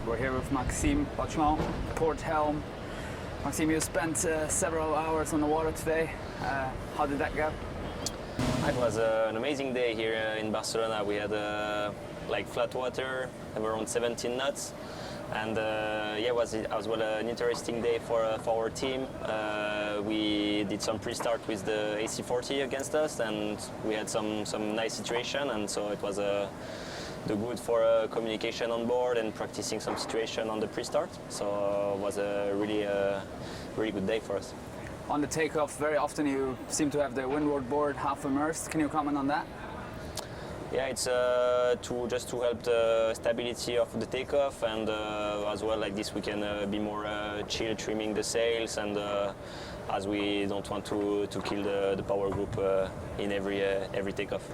We're here with Maxime Bachman, port helm. Maxime, you spent several hours on the water today. How did that go? It was an amazing day here in Barcelona. We had like flat water, around 17 knots, and yeah, it was as well an interesting day for our team. We did some pre-start with the AC40 against us, and we had some nice situation, and so it was the good for communication on board and practicing some situation on the pre-start. So it was a really good day for us. On the takeoff, very often you seem to have the windward board half immersed. Can you comment on that? Yeah, it's just to help the stability of the takeoff, and as well like this we can be more chill trimming the sails, and as we don't want to kill the power group in every takeoff.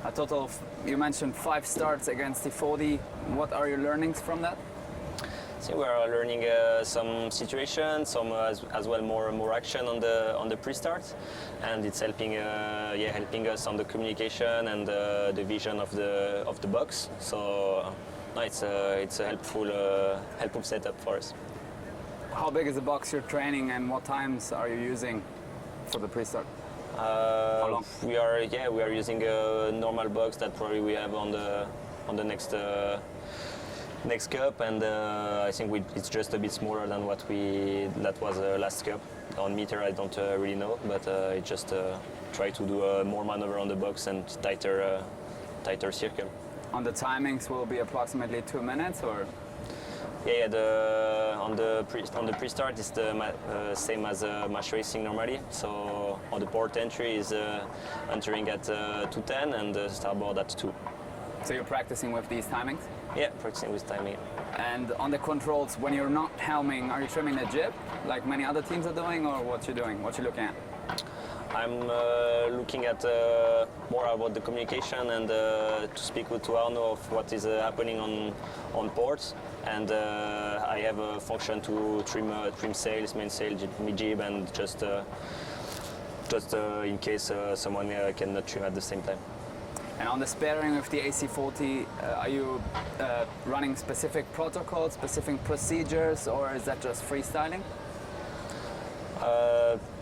A total of, you mentioned 5 starts against the 40. What are your learnings from that? So we are learning some situations, some as well more action on the pre-start, and it's helping helping us on the communication and the vision of the box. So no, it's a helpful setup for us. How big is the box you're training, and what times are you using for the pre-start? How long? We are using a normal box that probably we have on the next cup, and I think it's just a bit smaller than that was last cup. On meter I don't really know, but it just try to do more maneuver on the box and tighter circle. On the timings will be approximately 2 minutes, or? Yeah, on the pre-start is the same as match racing normally. So on the port entry is entering at 2:10 and the starboard at 2. So you're practicing with these timings? Yeah, practicing with timing. And on the controls, when you're not helming, are you trimming the jib like many other teams are doing, or what you doing? What you looking at? I'm looking at more about the communication and to speak to Arno of what is happening on port. And I have a function to trim sails, mainsail, mid-jib, and just in case someone cannot trim at the same time. And on the sparing with the AC40, are you running specific protocols, specific procedures, or is that just freestyling?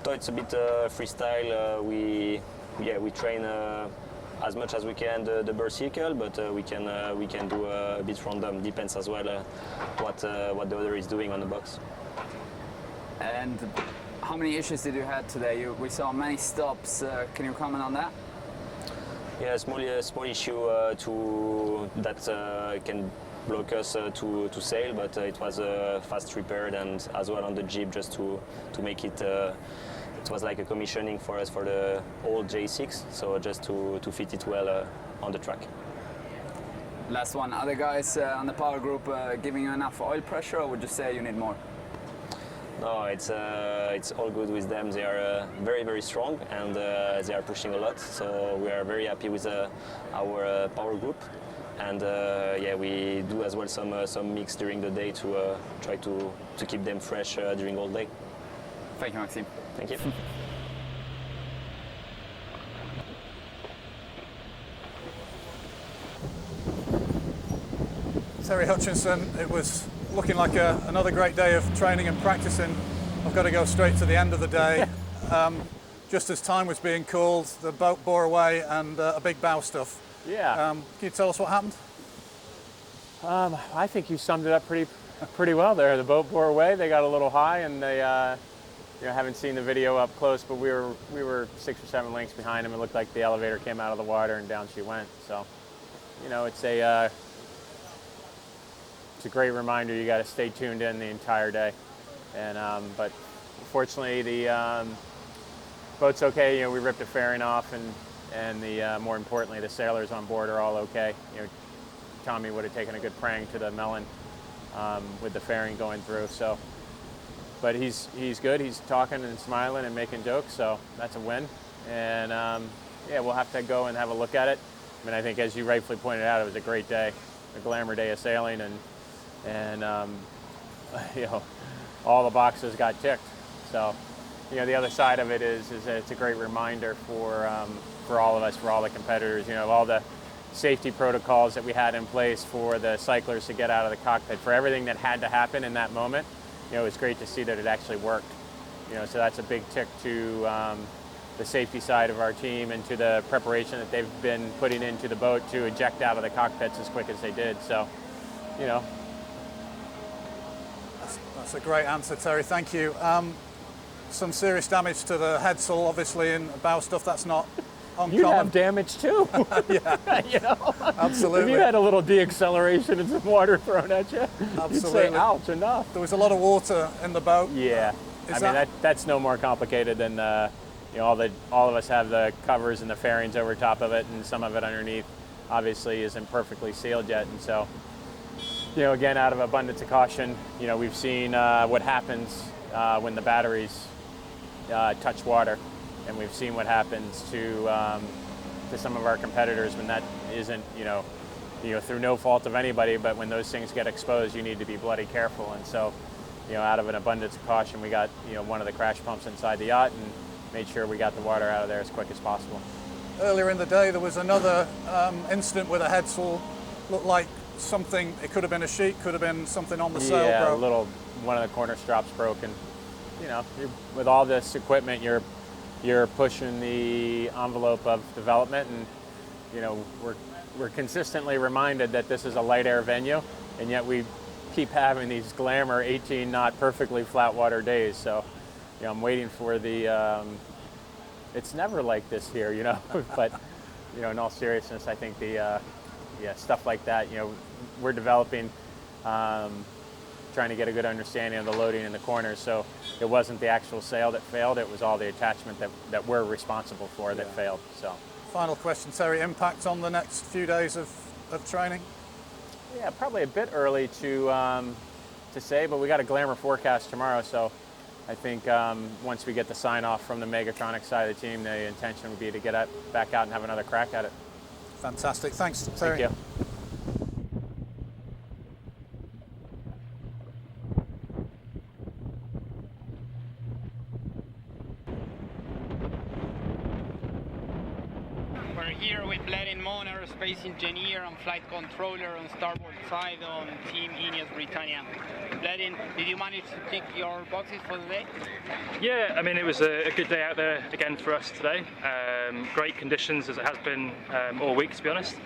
So it's a bit freestyle. We train as much as we can the bird circle, but we can do a bit random. Depends as well what the other is doing on the box. And how many issues did you have today? We saw many stops. Can you comment on that? Yeah, a small issue that can block us to sail, but it was fast repaired, and as well on the jib just to make it. It was like a commissioning for us for the old J6, so just to fit it well on the track. Last one, are the guys on the power group giving you enough oil pressure, or would you say you need more? No, it's all good with them. They are very strong, and they are pushing a lot. So we are very happy with our power group, and yeah, we do as well some mix during the day to try to keep them fresh during all day. Thank you, Maxime. Thank you. Terry Hutchinson, it was looking like another great day of training and practicing. I've got to go straight to the end of the day. Just as time was being called, the boat bore away and a big bow stuff. Yeah. Can you tell us what happened? I think you summed it up pretty well there. The boat bore away. They got a little high, and they haven't seen the video up close, but we were 6 or 7 lengths behind them. It looked like the elevator came out of the water and down she went. So, it's a great reminder. You got to stay tuned in the entire day. And but fortunately the boat's okay. We ripped the fairing off, and the more importantly, the sailors on board are all okay. Tommy would have taken a good prang to the melon with the fairing going through. So, but he's good. He's talking and smiling and making jokes. So that's a win. And yeah, we'll have to go and have a look at it. I mean, I think as you rightfully pointed out, it was a great day, a glamour day of sailing, and all the boxes got ticked. So, the other side of it is that it's a great reminder for all of us, for all the competitors. All the safety protocols that we had in place for the cyclers to get out of the cockpit, for everything that had to happen in that moment. It was great to see that it actually worked. So that's a big tick to the safety side of our team and to the preparation that they've been putting into the boat to eject out of the cockpits as quick as they did. So, That's a great answer, Terry. Thank you. Some serious damage to the headsail, obviously, and bow stuff. That's not uncommon. You have damage too. Yeah, absolutely. If you had a little deacceleration and some water thrown at you, Absolutely. you'd say, ouch, enough. There was a lot of water in the boat. Yeah. That's no more complicated than all of us have the covers and the fairings over top of it, and some of it underneath obviously isn't perfectly sealed yet. And so, again, out of abundance of caution, we've seen what happens when the batteries touch water, and we've seen what happens to some of our competitors when that isn't, through no fault of anybody, but when those things get exposed, you need to be bloody careful. And so, out of an abundance of caution, we got, one of the crash pumps inside the yacht and made sure we got the water out of there as quick as possible. Earlier in the day, there was another incident with a headsail. Looked like something, it could have been a sheet, could have been something on the sail. Yeah, one of the corner strops broken. With all this equipment, you're pushing the envelope of development, and we're consistently reminded that this is a light air venue, and yet we keep having these glamour 18-knot perfectly flat water days. So, I'm waiting for the. It's never like this here, but in all seriousness, I think the stuff like that, we're developing, trying to get a good understanding of the loading in the corners. So it wasn't the actual sail that failed; it was all the attachment that we're responsible for that failed. So. Final question, Terry. Impact on the next few days of training? Yeah, probably a bit early to say, but we got a glamour forecast tomorrow, so I think once we get the sign off from the Megatronics side of the team, the intention would be to get back out and have another crack at it. Fantastic. Thanks, Terry. Thank you. Here with Bledin Mon, aerospace engineer and flight controller on starboard side on Team INEOS Britannia. Bledin, did you manage to tick your boxes for the day? Yeah, it was a good day out there again for us today. Great conditions as it has been all week, to be honest.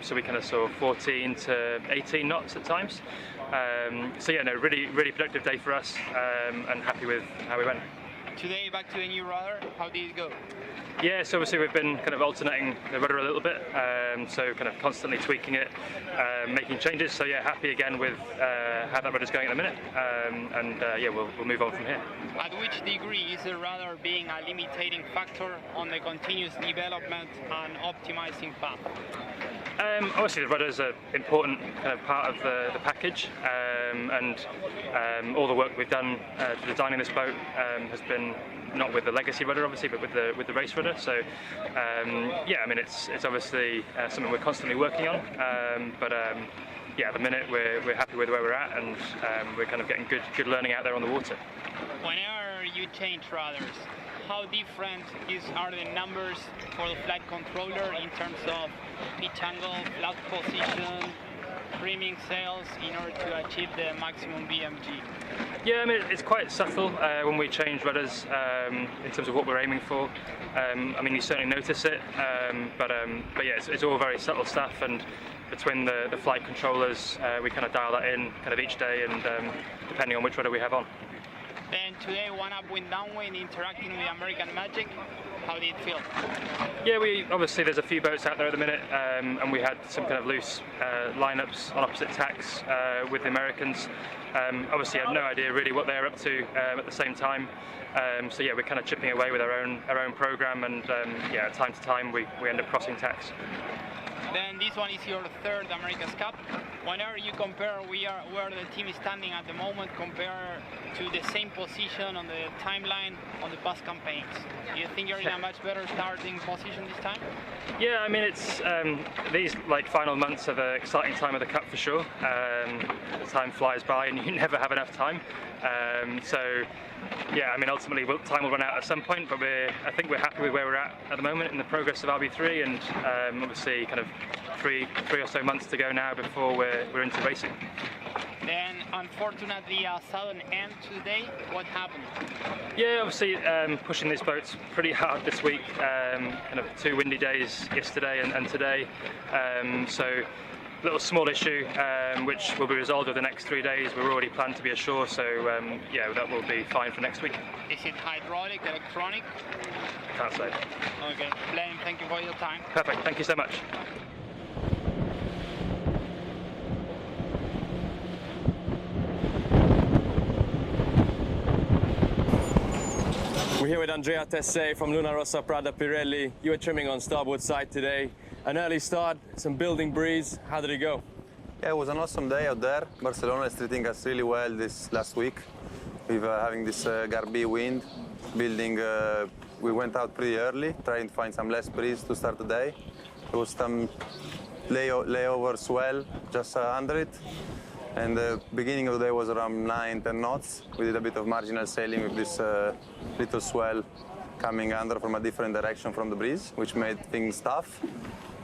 So we kind of saw 14 to 18 knots at times. Really productive day for us, and happy with how we went. Today back to the new rudder, how did it go? Yeah, so obviously we've been kind of alternating the rudder a little bit, so kind of constantly tweaking it, making changes. So yeah, happy again with how that rudder's going at the minute, we'll move on from here. At which degree is the rudder being a limiting factor on the continuous development and optimizing path? Obviously the rudder is an important kind of part of the package, and all the work we've done to designing this boat has been not with the legacy rudder obviously, but with the race rudder. So it's obviously something we're constantly working on, at the minute we're happy with where we're at, and we're kind of getting good learning out there on the water. Whenever you change rudders, how different are the numbers for the flight controller in terms of pitch angle, flat position, trimming sails in order to achieve the maximum BMG? Yeah, it's quite subtle when we change rudders in terms of what we're aiming for. You certainly notice it, it's all very subtle stuff, and between the flight controllers, we kind of dial that in kind of each day, and depending on which rudder we have on. Then today, one upwind, downwind, interacting with American Magic. How did it feel? Yeah, obviously there's a few boats out there at the minute, and we had some kind of loose lineups on opposite tacks with the Americans. Obviously, I have no idea really what they're up to at the same time. We're kind of chipping away with our own program, and time to time we end up crossing tacks. Then this one is your third America's Cup. Whenever you compare where the team is standing at the moment compared to the same position on the timeline on the past campaigns, do you think you're in a much better starting position this time? Yeah, it's these final months are the exciting time of the Cup for sure. Time flies by and you never have enough time. Ultimately time will run out at some point, but I think we're happy with where we're at the moment in the progress of RB3, and obviously kind of three or so months to go now before we're into racing. Then, unfortunately, a sudden end today. What happened? Yeah, obviously pushing these boats pretty hard this week. Kind of 2 windy days yesterday and today. So little small issue which will be resolved over the next 3 days. We're already planned to be ashore, so yeah, that will be fine for next week. Is it hydraulic, electronic? Can't say. Okay, Blaine, thank you for your time. Perfect, thank you so much. We're here with Andrea Tessè from Luna Rossa Prada Pirelli. You were trimming on starboard side today. An early start, some building breeze. How did it go? Yeah, it was an awesome day out there. Barcelona is treating us really well this last week. We've having this Garbi wind. We went out pretty early, trying to find some less breeze to start the day. There was some layover swell just under it. And the beginning of the day was around 9-10 knots. We did a bit of marginal sailing with this little swell coming under from a different direction from the breeze, which made things tough.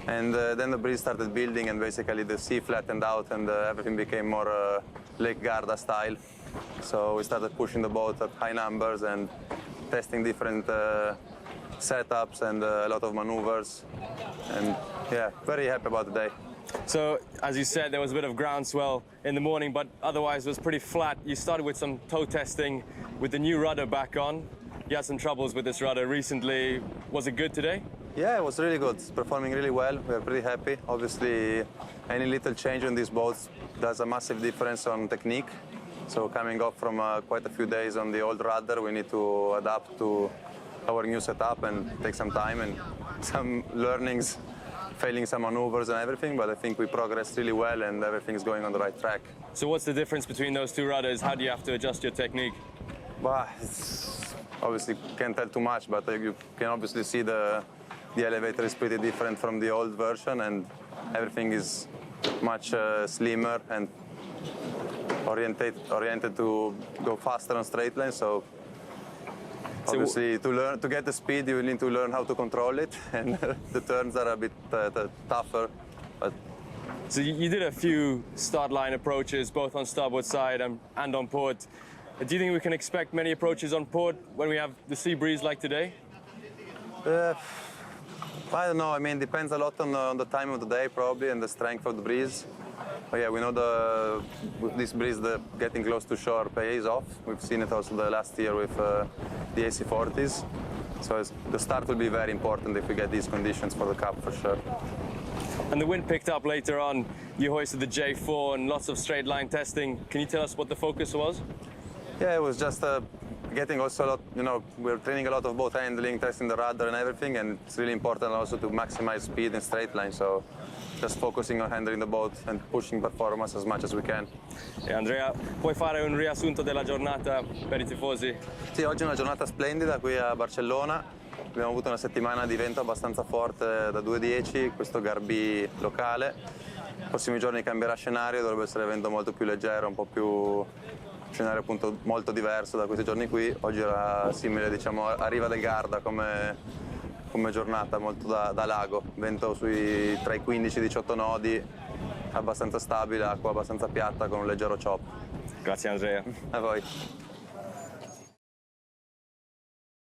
And then the breeze started building and basically the sea flattened out and everything became more Lake Garda style. So we started pushing the boat at high numbers and testing different setups and a lot of maneuvers. And yeah, very happy about the day. So, as you said, there was a bit of groundswell in the morning, but otherwise it was pretty flat. You started with some tow testing with the new rudder back on. You had some troubles with this rudder recently. Was it good today? Yeah, it was really good. It's performing really well. We're pretty happy. Obviously, any little change on these boats does a massive difference on technique. So coming off from quite a few days on the old rudder, we need to adapt to our new setup and take some time and some learnings, failing some maneuvers and everything, but I think we progressed really well and everything's going on the right track. So what's the difference between those two rudders? How do you have to adjust your technique? Well, obviously can't tell too much, but you can obviously see the elevator is pretty different from the old version and everything is much slimmer and oriented to go faster on straight lines. So obviously, to get the speed, you need to learn how to control it, and the turns are a bit tougher. But So you did a few start line approaches, both on starboard side and on port. Do you think we can expect many approaches on port when we have the sea breeze like today? I don't know. I mean, depends a lot on the time of the day, probably, and the strength of the breeze. But yeah, we know with this breeze, getting close to shore pays off. We've seen it also the last year with the AC40s. So the start will be very important if we get these conditions for the Cup, for sure. And the wind picked up later on. You hoisted the J4 and lots of straight line testing. Can you tell us what the focus was? Yeah, it was just getting also a lot, we're training a lot of boat handling, testing the rudder and everything, and it's really important also to maximize speed in straight line. So just focusing on handling the boat and pushing performance as much as we can. E Andrea, puoi fare un riassunto della giornata per i tifosi? Sì, oggi è una giornata splendida qui a Barcellona. Abbiamo avuto una settimana di vento abbastanza forte da 2-10, questo Garbi locale. Nei prossimi giorni cambierà scenario, dovrebbe essere vento molto più leggero, un po' più scenario appunto molto diverso da questi giorni qui. Oggi era simile, diciamo, a riva del Garda come giornata, molto da lago. Vento tra i 15 e i 18 nodi, abbastanza stabile, acqua abbastanza piatta con un leggero chop. Grazie Andrea. A voi.